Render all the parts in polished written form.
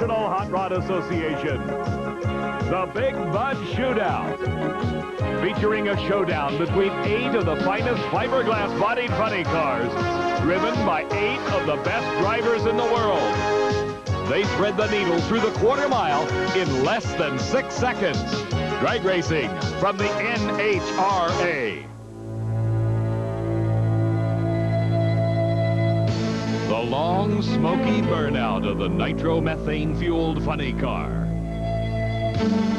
National Hot Rod Association. The Big Bud Shootout. Featuring a showdown between 8 of the finest fiberglass-bodied funny cars, driven by 8 of the best drivers in the world. They thread the needle through the quarter mile in less than 6 seconds. Drag racing from the NHRA. The long, smoky burnout of the nitromethane-fueled funny car.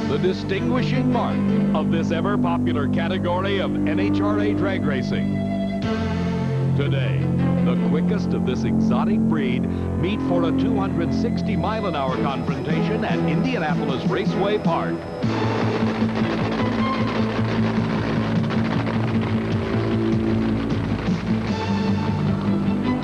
The distinguishing mark of this ever-popular category of NHRA drag racing. Today, the quickest of this exotic breed meet for a 260-mile-an-hour confrontation at Indianapolis Raceway Park.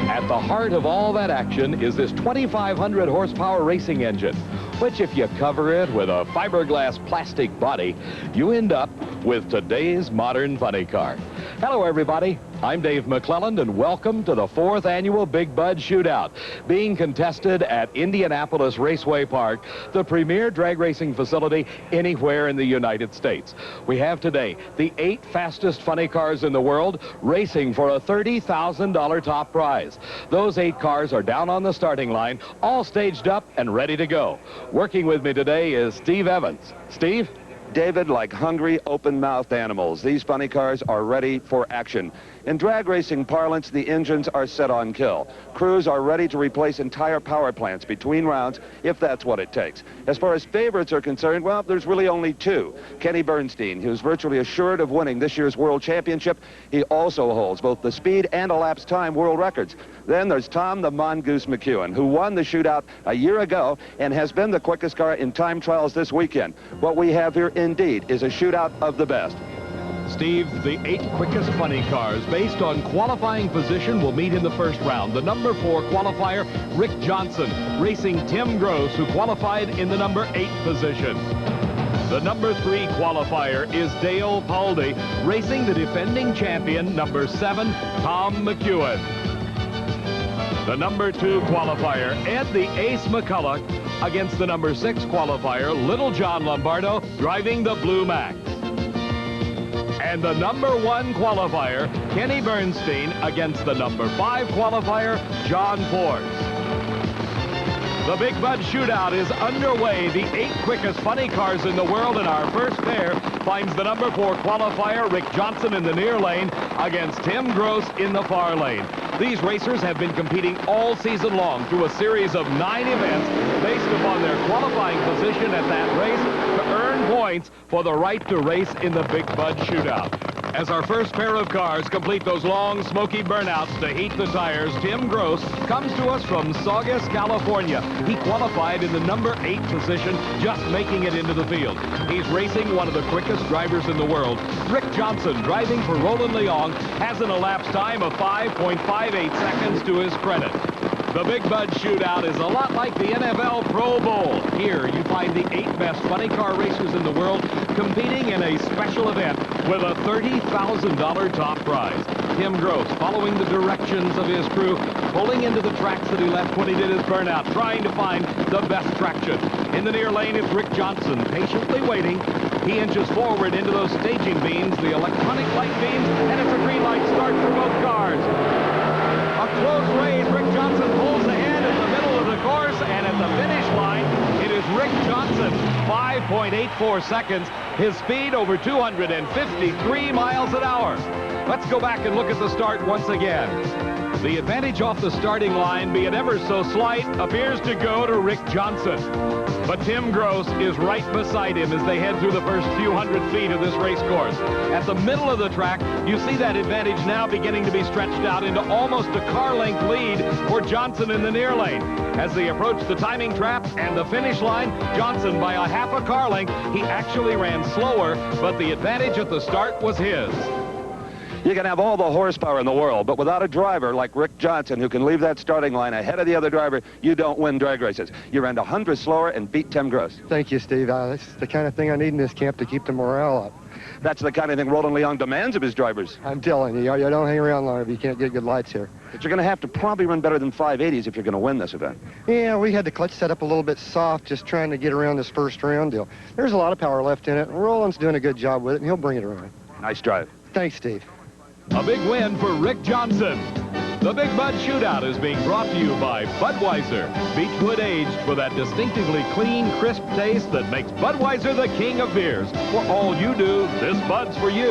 At the heart of all that action is this 2,500 horsepower racing engine, which if you cover it with a fiberglass plastic body, you end up with today's modern funny car. Hello everybody, I'm Dave McClelland and welcome to the 4th annual Big Bud Shootout, being contested at Indianapolis Raceway Park, the premier drag racing facility anywhere in the United States. We have today the 8 fastest funny cars in the world racing for a $30,000 top prize. Those 8 cars are down on the starting line, all staged up and ready to go. Working with me today is Steve Evans. Steve? David, like hungry, open-mouthed animals, these funny cars are ready for action. In drag racing parlance, the engines are set on kill. Crews are ready to replace entire power plants between rounds, if that's what it takes. As far as favorites are concerned, well, there's really only 2. Kenny Bernstein, who's virtually assured of winning this year's World Championship. He also holds both the speed and elapsed time world records. Then there's Tom the Mongoose McEwen, who won the shootout a year ago and has been the quickest car in time trials this weekend. What we have here, indeed, is a shootout of the best. Steve, the 8 quickest funny cars based on qualifying position will meet in the first round. The number 4 qualifier, Rick Johnson, racing Tim Gross, who qualified in the number 8 position. The number 3 qualifier is Dale Paldy, racing the defending champion, number 7, Tom McEwen. The number 2 qualifier, Ed the Ace McCulloch, against the number 6 qualifier, Little John Lombardo, driving the Blue Max. And the number 1 qualifier, Kenny Bernstein, against the number 5 qualifier, John Force. The Big Bud Shootout is underway. The 8 quickest funny cars in the world, and our first pair finds the number 4 qualifier, Rick Johnson, in the near lane against Tim Gross in the far lane. These racers have been competing all season long through a series of 9 events based upon their qualifying position at that race to earn points for the right to race in the Big Bud Shootout. As our first pair of cars complete those long, smoky burnouts to heat the tires, Tim Gross comes to us from Saugus, California. He qualified in the number 8 position, just making it into the field. He's racing one of the quickest drivers in the world. Rick Johnson, driving for Roland Leong, has an elapsed time of 5.58 seconds to his credit. The Big Bud Shootout is a lot like the NFL Pro Bowl. Here you find the 8 best funny car racers in the world competing in a special event with a $30,000 top prize. Tim Gross, following the directions of his crew, pulling into the tracks that he left when he did his burnout, trying to find the best traction. In the near lane, it's Rick Johnson, patiently waiting. He inches forward into those staging beams, the electronic light beams, and it's a green light start for both cars. A close race. Rick Johnson pulls ahead in the middle of the course, and at the finish line, it is Rick Johnson, 5.84 seconds. His speed over 253 miles an hour. Let's go back and look at the start once again. The advantage off the starting line, be it ever so slight, appears to go to Rick Johnson. But Tim Gross is right beside him as they head through the first few hundred feet of this race course. At the middle of the track, you see that advantage now beginning to be stretched out into almost a car-length lead for Johnson in the near lane. As they approach the timing trap and the finish line, Johnson, by a half a car length, he actually ran slower, but the advantage at the start was his. You can have all the horsepower in the world, but without a driver like Rick Johnson who can leave that starting line ahead of the other driver, you don't win drag races. You ran 100 slower and beat Tim Gross. Thank you, Steve. That's the kind of thing I need in this camp to keep the morale up. That's the kind of thing Roland Leong demands of his drivers. I'm telling you, you don't hang around long if you can't get good lights here. But you're going to have to probably run better than 580s if you're going to win this event. Yeah, we had the clutch set up a little bit soft, just trying to get around this first round deal. There's a lot of power left in it. Roland's doing a good job with it, and he'll bring it around. Nice drive. Thanks, Steve. A big win for Rick Johnson. The Big Bud Shootout is being brought to you by Budweiser. Beechwood aged for that distinctively clean, crisp taste that makes Budweiser the king of beers. For all you do, this Bud's for you.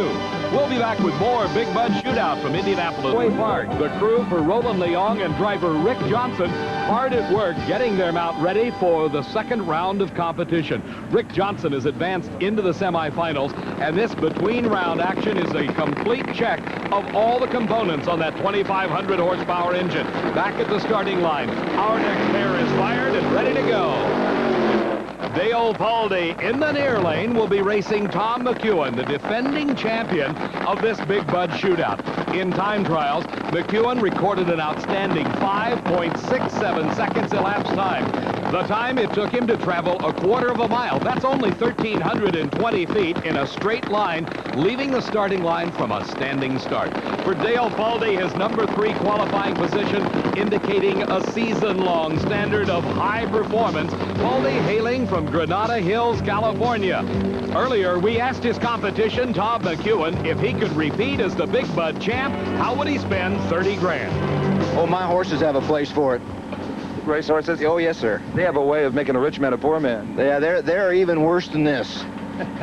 We'll be back with more Big Bud Shootout from Indianapolis Way Park. The crew for Roland Leong and driver Rick Johnson hard at work getting their mount ready for the second round of competition. Rick Johnson is advanced into the semifinals, and this between-round action is a complete check of all the components on that 2,500 horsepower engine. Back at the starting line, our next pair is fired and ready to go. Dale Paldy in the near lane will be racing Tom McEwen, the defending champion of this Big Bud Shootout. In time trials, McEwen recorded an outstanding 5.67 seconds elapsed time. The time it took him to travel a quarter of a mile. That's only 1,320 feet in a straight line, leaving the starting line from a standing start. For Dale Paldy, his number 3 qualifying position indicating a season-long standard of high performance. Paldy hailing from Granada Hills, California. Earlier, we asked his competition, Tom McEwen, if he could repeat as the Big Bud champ, how would he spend 30 grand? Oh, my horses have a place for it. Race horses? Oh, yes, sir. They have a way of making a rich man a poor man. Yeah, they're even worse than this.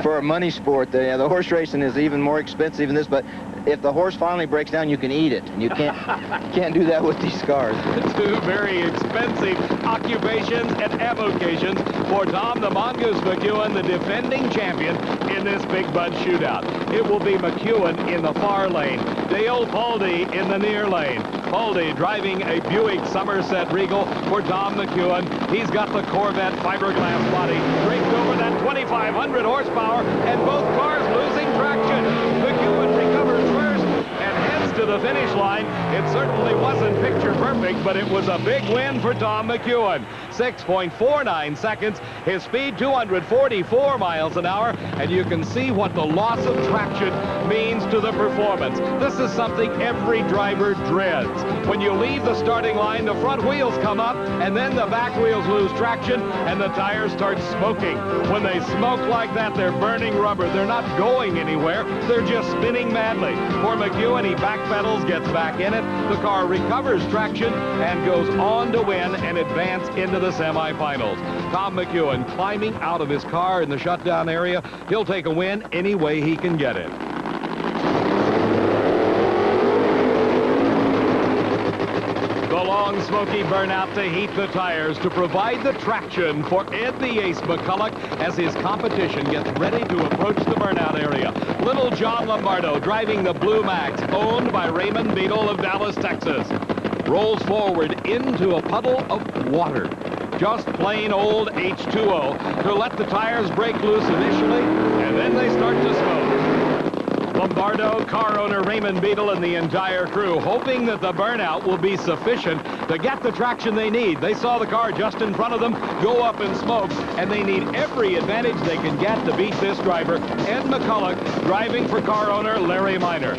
For a money sport, the horse racing is even more expensive than this, but if the horse finally breaks down, you can eat it, and you can't do that with these cars. Two very expensive occupations and avocations for Tom the Mongoose McEwen, the defending champion in this Big Bud Shootout. It will be McEwen in the far lane, Dale Paldy in the near lane. Paldy driving a Buick Somerset Regal for Tom McEwen. He's got the Corvette fiberglass body draped over that 2,500 horsepower, and both cars losing traction. McEwen recovers first and heads to the finish line. It certainly wasn't picture perfect, but it was a big win for Tom McEwen. 6.49 seconds, his speed 244 miles an hour, and you can see what the loss of traction means to the performance. This is something every driver dreads. When you leave the starting line, the front wheels come up, and then the back wheels lose traction, and the tires start smoking. When they smoke like that, they're burning rubber. They're not going anywhere. They're just spinning madly. For McEwen, he backpedals, gets back in it. The car recovers traction and goes on to win and advance into the semifinals. Tom McEwen climbing out of his car in the shutdown area. He'll take a win any way he can get it. The long smoky burnout to heat the tires to provide the traction for Ed the Ace McCulloch as his competition gets ready to approach the burnout area. Little John Lombardo driving the Blue Max, owned by Raymond Beadle of Dallas, Texas. Rolls forward into a puddle of water. Just plain old H2O to let the tires break loose initially, and then they start to smoke. Lombardo, car owner Raymond Beadle, and the entire crew hoping that the burnout will be sufficient to get the traction they need. They saw the car just in front of them go up in smoke, and they need every advantage they can get to beat this driver, Ed McCulloch, driving for car owner Larry Minor.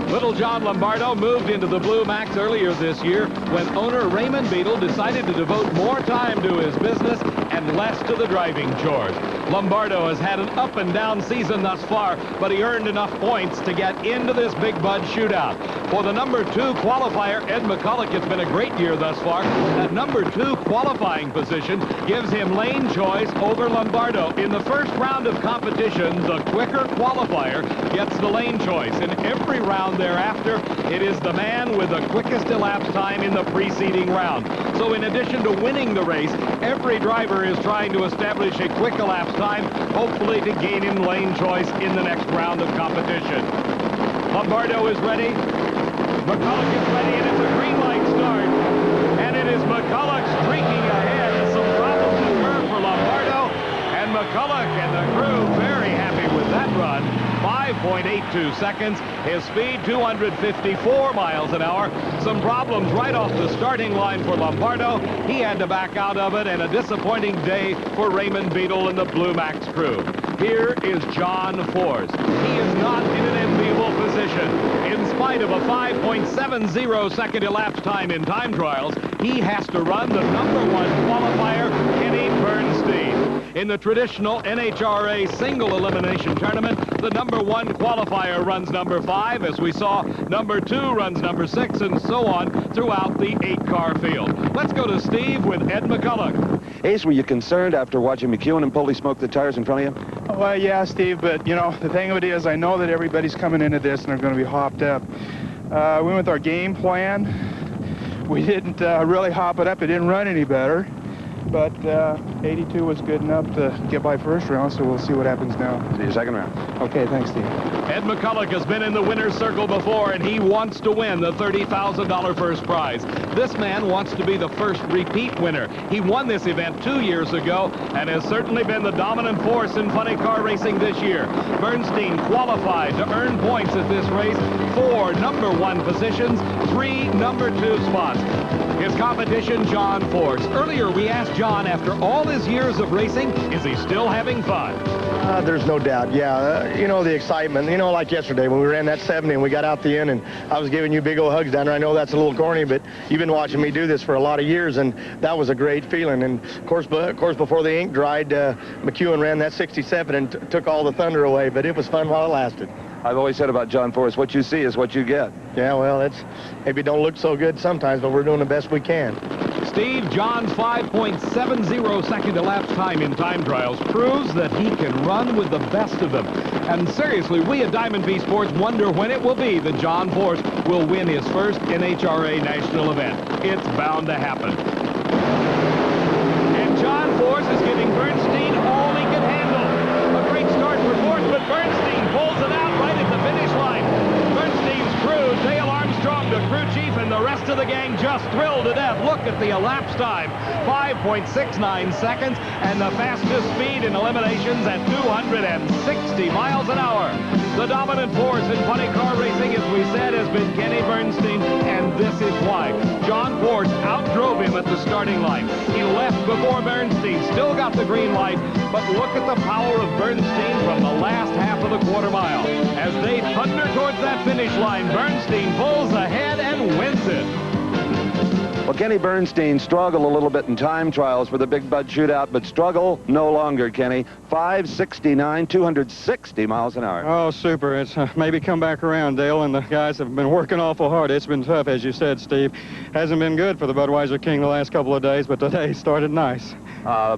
Little John Lombardo moved into the Blue Max earlier this year when owner Raymond Beadle decided to devote more time to his business and less to the driving chores. Lombardo has had an up and down season thus far, but he earned enough points to get into this Big Bud Shootout. For the number 2 qualifier, Ed McCulloch, it's been a great year thus far. That number 2 qualifying position gives him lane choice over Lombardo. In the first round of competition, the quicker qualifier gets the lane choice. In every round thereafter, it is the man with the quickest elapsed time in the preceding round. So in addition to winning the race, every driver is trying to establish a quick elapsed time, hopefully to gain him lane choice in the next round of competition. Lombardo is ready. McCulloch is ready, and it's a green light start. And it is McCulloch streaking ahead. Some problems occur for Lombardo, and McCulloch and the crew very happy with that run. 5.82 seconds. His speed, 254 miles an hour. Some problems right off the starting line for Lombardo. He had to back out of it, and a disappointing day for Raymond Beadle and the Blue Max crew. Here is John Force. He is not in an enviable position. In spite of a 5.70 second elapsed time in time trials, he has to run the #1 qualifier, Kenny Bernstein. In the traditional NHRA single elimination tournament, the #1 qualifier runs #5, as we saw #2 runs #6, and so on throughout the 8-car field. Let's go to Steve with Ed McCulloch. Ace, were you concerned after watching McEwen and Pulley smoke the tires in front of you? Well, yeah, Steve, but, you know, the thing of it is I know that everybody's coming into this and they're going to be hopped up. We went with our game plan. We didn't really hop it up. It didn't run any better. But 82 was good enough to get by first round, so we'll see what happens now. See you second round. Okay, thanks, Steve. Ed McCulloch has been in the winner's circle before, and he wants to win the $30,000 first prize. This man wants to be the first repeat winner. He won this event 2 years ago and has certainly been the dominant force in funny car racing this year. Bernstein qualified to earn points at this race, 4 #1 positions, 3 #2 spots. His competition, John Force. Earlier, we asked John, after all his years of racing, is he still having fun? There's no doubt, yeah. You know, the excitement, you know, like yesterday when we ran that 70 and we got out the end and I was giving you big old hugs down there. I know that's a little corny, but you've been watching me do this for a lot of years, and that was a great feeling. And of course before the ink dried, McEwen ran that 67 and took all the thunder away, but it was fun while it lasted. I've always said about John Force, what you see is what you get. Yeah, well, it's maybe don't look so good sometimes, but we're doing the best we can. Steve, John's 5.70 second elapsed time in time trials proves that he can run with the best of them. And seriously, we at Diamond V Sports wonder when it will be that John Force will win his first NHRA national event. It's bound to happen. And John Force is giving Bernstein all he can handle. A great start for Force, but Bernstein pulls it out right at the finish line. Bernstein's crew, Dale Armstrong, the crew chief, and the rest of the gang just thrilled to death. Look at the elapsed time, 5.69 seconds, and the fastest speed in eliminations at 260 miles an hour. The dominant force in funny car racing, as we said, has been Kenny Bernstein, and this is why. John Force outdrove him at the starting line. He left before Bernstein, still got the green light, but look at the power of Bernstein from the last half of the quarter mile. As they thunder towards that finish line, Bernstein pulls ahead and wins it. Well, Kenny Bernstein struggled a little bit in time trials for the Big Bud Shootout, but struggle no longer, Kenny. 5.69, 260 miles an hour. Oh, super. It's maybe come back around, Dale, and the guys have been working awful hard. It's been tough, as you said, Steve. Hasn't been good for the Budweiser King the last couple of days, but today started nice.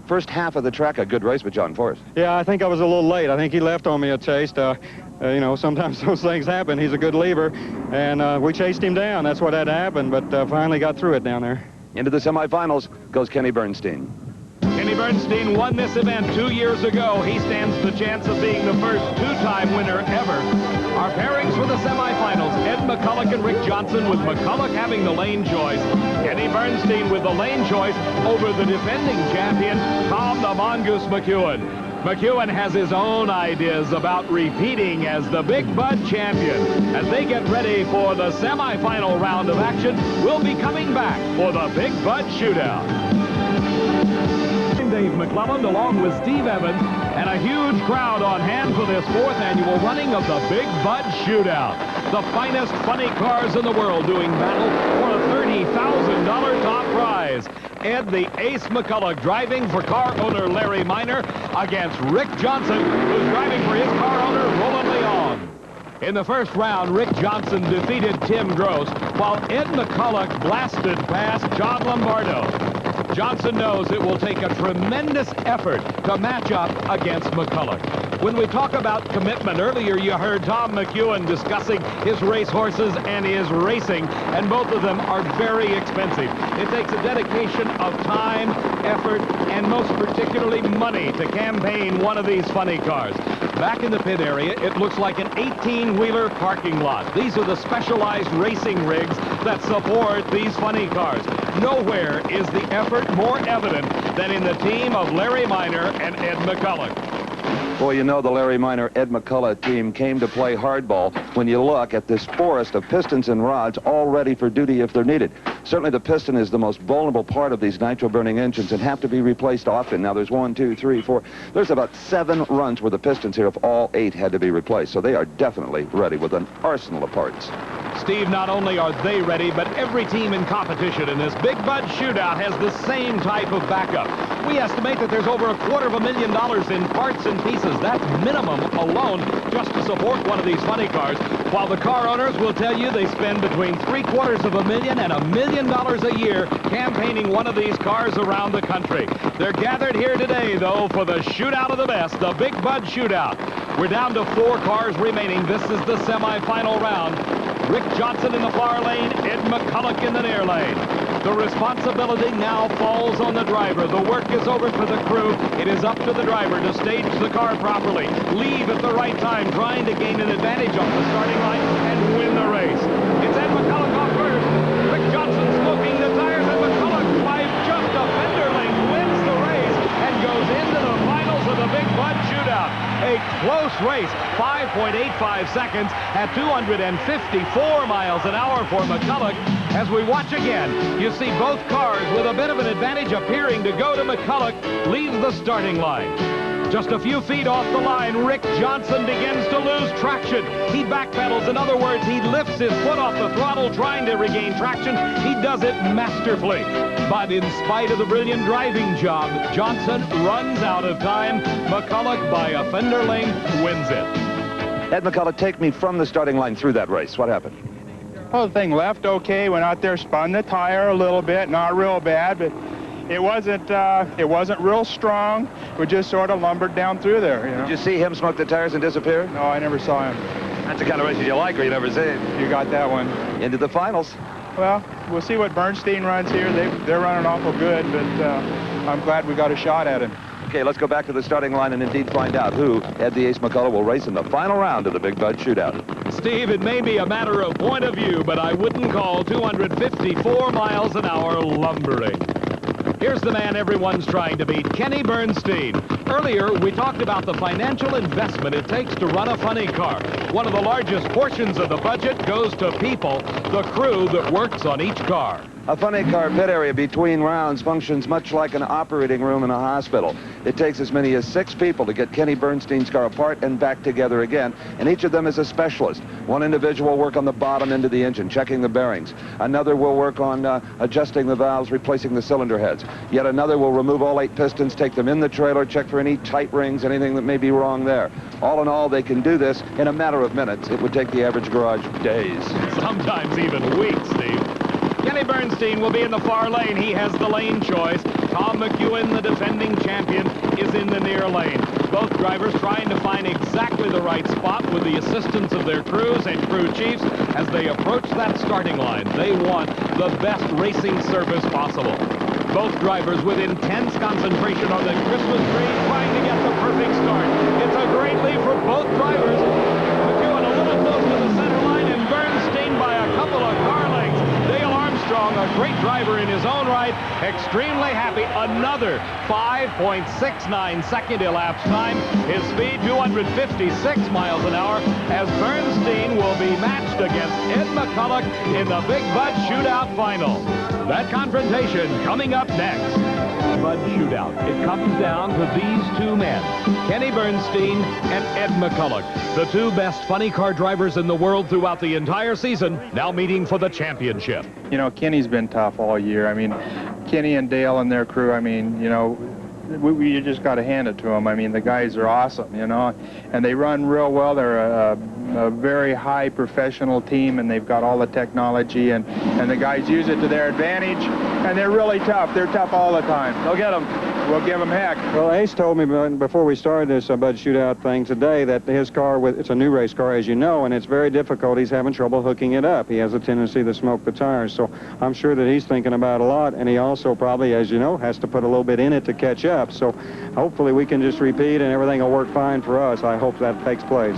First half of the track, a good race with John Force. Yeah, I think I was a little late. I think he left on me a taste. You know, sometimes those things happen. He's a good leaver, and we chased him down. That's what had to happen, but finally got through it down there. Into the semifinals goes Kenny Bernstein. Kenny Bernstein won this event 2 years ago. He stands the chance of being the first 2-time winner ever. Our pairings for the semifinals, Ed McCulloch and Rick Johnson, with McCulloch having the lane choice. Kenny Bernstein with the lane choice over the defending champion, Tom the Mongoose McEwen. McEwen has his own ideas about repeating as the Big Bud champion. As they get ready for the semifinal round of action, we'll be coming back for the Big Bud Shootout. Dave McClelland along with Steve Evans, and a huge crowd on hand for this 4th annual running of the Big Bud Shootout. The finest funny cars in the world doing battle for a $30,000 top prize. Ed the Ace McCulloch driving for car owner Larry Miner against Rick Johnson, who's driving for his car owner Roland Leon. In the first round, Rick Johnson defeated Tim Gross, while Ed McCulloch blasted past John Lombardo. Johnson knows it will take a tremendous effort to match up against McCulloch. When we talk about commitment, earlier you heard Tom McEwen discussing his race horses and his racing, and both of them are very expensive. It takes a dedication of time, effort, and most particularly money to campaign one of these funny cars. Back in the pit area, it looks like an 18-wheeler parking lot. These are the specialized racing rigs that support these funny cars. Nowhere is the effort more evident than in the team of Larry Miner and Ed McCulloch. Boy, you know the Larry Minor, Ed McCullough team came to play hardball when you look at this forest of pistons and rods all ready for duty if they're needed. Certainly the piston is the most vulnerable part of these nitro-burning engines and have to be replaced often. Now there's 1, 2, 3, 4. There's about 7 runs where the pistons here, if all 8 had to be replaced. So they are definitely ready with an arsenal of parts. Steve, not only are they ready, but every team in competition in this Big Bud Shootout has the same type of backup. We estimate that there's over $250,000 in parts and pieces. That's minimum alone just to support one of these funny cars, while the car owners will tell you they spend between $750,000 and $1 million a year campaigning one of these cars around the country. They're gathered here today, though, for the shootout of the best, the Big Bud Shootout. We're down to 4 cars remaining. This is the semifinal round. Rick Johnson in the far lane, Ed McCullough in the near lane. The responsibility now falls on the driver. The work is over for the crew. It is up to the driver to stage the car properly, leave at the right time, trying to gain an advantage off the starting line and win the race. It's Ed McCullough off first. Rick Johnson smoking the tires, and McCullough, by just a fender length, wins the race and goes into the finals of the Big Bud Shootout. A close race, 5.85 seconds at 254 miles an hour for McCullough. As we watch again, you see both cars with a bit of an advantage appearing to go to McCullough, leaves the starting line. Just a few feet off the line, Rick Johnson begins to lose traction. He backpedals. In other words, he lifts his foot off the throttle trying to regain traction. He does it masterfully. But in spite of the brilliant driving job, Johnson runs out of time. McCullough, by a fender length, wins it. Ed McCullough, take me from the starting line through that race. What happened? Well, the thing left okay, went out there, spun the tire a little bit, not real bad, but it wasn't real strong. We just sort of lumbered down through there, you know. Did you see him smoke the tires and disappear? No, I never saw him. That's the kind of races you like or you never see. You got that one. Into the finals. Well, we'll see what Bernstein runs here. They're running awful good, but I'm glad we got a shot at him. Okay, let's go back to the starting line and indeed find out who Ed the Ace McCullough will race in the final round of the Big Bud Shootout. Steve, it may be a matter of point of view, but I wouldn't call 254 miles an hour lumbering. Here's the man everyone's trying to beat, Kenny Bernstein. Earlier, we talked about the financial investment it takes to run a funny car. One of the largest portions of the budget goes to people, the crew that works on each car. A funny car pit area between rounds functions much like an operating room in a hospital. It takes as many as 6 people to get Kenny Bernstein's car apart and back together again, and each of them is a specialist. One individual will work on the bottom end of the engine, checking the bearings. Another will work on adjusting the valves, replacing the cylinder heads. Yet another will remove all 8 pistons, take them in the trailer, check for any tight rings, anything that may be wrong there. All in all, they can do this in a matter of minutes. It would take the average garage days. Sometimes even weeks, Steve. Kenny Bernstein will be in the far lane. He has the lane choice. Tom McEwen, the defending champion, is in the near lane. Both drivers trying to find exactly the right spot with the assistance of their crews and crew chiefs as they approach that starting line. They want the best racing service possible. Both drivers with intense concentration on the Christmas tree, trying to get the perfect start. It's a great lead for both drivers. McEwen a little close to the center line, and Bernstein by a couple of car lengths. Dale Armstrong, a great driver in his own right, extremely happy. Another 5.69 second elapsed time. His speed 256 miles an hour as Bernstein will be matched against Ed McCullough in the Big Bud Shootout final. That confrontation coming up next. Bud Shootout. It comes down to these 2 men, Kenny Bernstein and Ed McCullough, the 2 best funny car drivers in the world throughout the entire season, now meeting for the championship. You know, Kenny's been tough all year. I mean, Kenny and Dale and their crew, I mean, you know, you just got to hand it to them. I mean, the guys are awesome, you know, and they run real well. They're a very high professional team, and they've got all the technology, and the guys use it to their advantage, and they're really tough. They're tough all the time. Go get them. We'll give them heck. Well, Ace told me before we started this Bud Shootout thing today that his car, it's a new race car, as you know, and it's very difficult. He's having trouble hooking it up. He has a tendency to smoke the tires, so I'm sure that he's thinking about a lot, and he also probably, as you know, has to put a little bit in it to catch up. So hopefully we can just repeat and everything will work fine for us. I hope that takes place.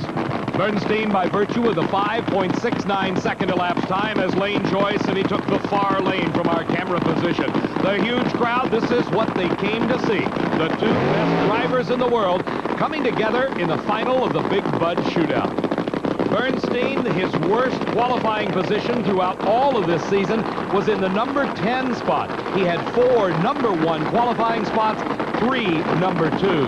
Bernstein, by virtue of the 5.69 second elapsed time, has lane choice, and he took the far lane from our camera position. The huge crowd, this is what they came to see. The two best drivers in the world coming together in the final of the Big Bud Shootout. Bernstein, his worst qualifying position throughout all of this season was in the number 10 spot. He had 4 number 1 qualifying spots, 3 number 2.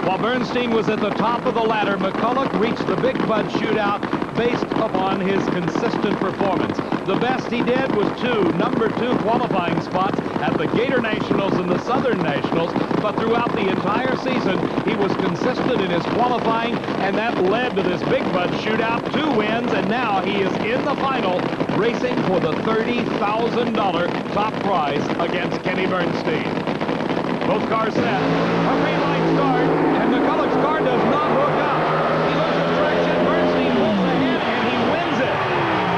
While Bernstein was at the top of the ladder, McCulloch reached the Big Bud Shootout based upon his consistent performance. The best he did was 2 number 2 qualifying spots at the Gator Nationals and the Southern Nationals, but throughout the entire season, he was consistent in his qualifying, and that led to this Big Bud Shootout, 2 wins, and now he is in the final, racing for the $30,000 top prize against Kenny Bernstein. Both cars set. A green light start, and McCulloch's car does not hook up. He loses traction. Bernstein pulls ahead, and he wins it.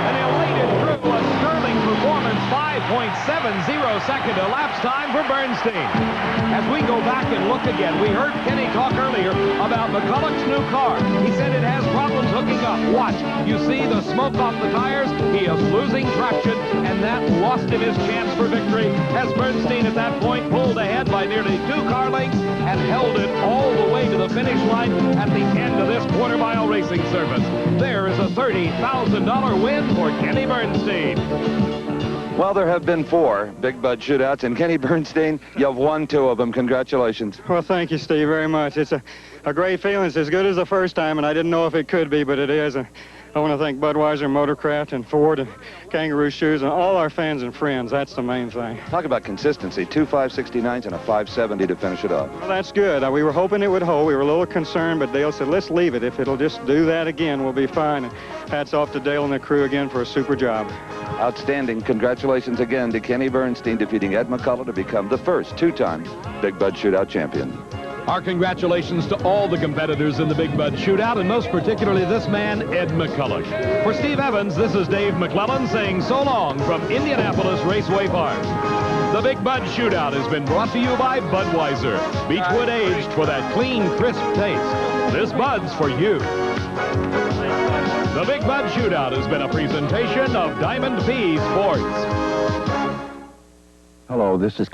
An elated through, a sterling performance, 5.70 second elapsed time for Bernstein. As we go back and look again, we heard Kenny talk earlier about McCulloch's new car. He said it has problems hooking up. Watch. You see the smoke off the tires. He is losing traction, and that lost him his chance for victory as Bernstein at that point pulled ahead by nearly 2 car lengths and held it all the way to the finish line at the end of this quarter-mile racing service. There is a $30,000 win for Kenny Bernstein. Well, there have been 4 Big Bud Shootouts, and Kenny Bernstein, you've won 2 of them. Congratulations. Well, thank you, Steve, very much. It's a great feeling. It's as good as the first time, and I didn't know if it could be, but it is. I want to thank Budweiser, Motorcraft, and Ford, and Kangaroo Shoes, and all our fans and friends. That's the main thing. Talk about consistency. 2 569s and a 570 to finish it off. Well, that's good. We were hoping it would hold. We were a little concerned, but Dale said, let's leave it. If it'll just do that again, we'll be fine. And hats off to Dale and the crew again for a super job. Outstanding. Congratulations again to Kenny Bernstein, defeating Ed McCulloch to become the first 2-time Big Bud Shootout champion. Our congratulations to all the competitors in the Big Bud Shootout, and most particularly this man, Ed McCulloch. For Steve Evans, this is Dave McClellan saying so long from Indianapolis Raceway Park. The Big Bud Shootout has been brought to you by Budweiser. Beechwood aged for that clean, crisp taste. This Bud's for you. The Big Bud Shootout has been a presentation of Diamond P Sports. Hello, this is...